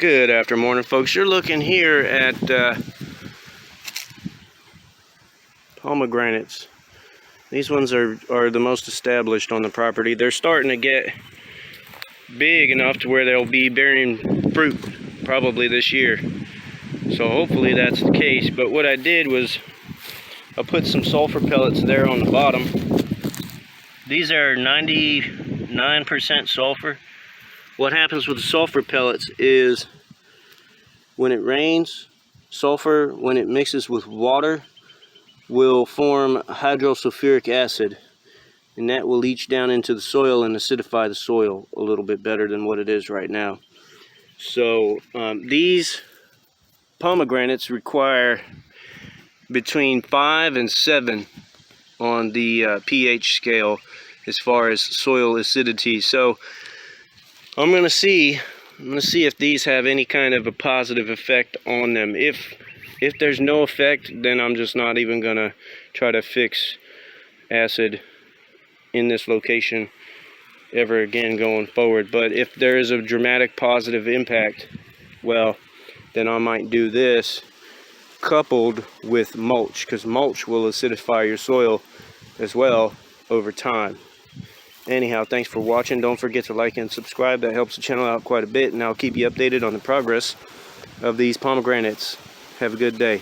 Good after morning, folks. You're looking here at pomegranates. These ones are the most established on the property. They're starting to get big enough to where they'll be bearing fruit probably this year. So hopefully that's the case. But what I did was I put some sulfur pellets there on the bottom. These are 99% sulfur. What happens with the sulfur pellets is when it rains, sulfur, when it mixes with water, will form hydrosulfuric acid, and that will leach down into the soil and acidify the soil a little bit better than what it is right now. So these pomegranates require between 5 and 7 on the pH scale as far as soil acidity. So I'm going to see if these have any kind of a positive effect on them. If there's no effect, then I'm just not even going to try to fix acid in this location ever again going forward. But if there is a dramatic positive impact, well, then I might do this coupled with mulch, because mulch will acidify your soil as well over time. Anyhow, thanks for watching. Don't forget to like and subscribe. That helps the channel out quite a bit, and I'll keep you updated on the progress of these pomegranates. Have a good day.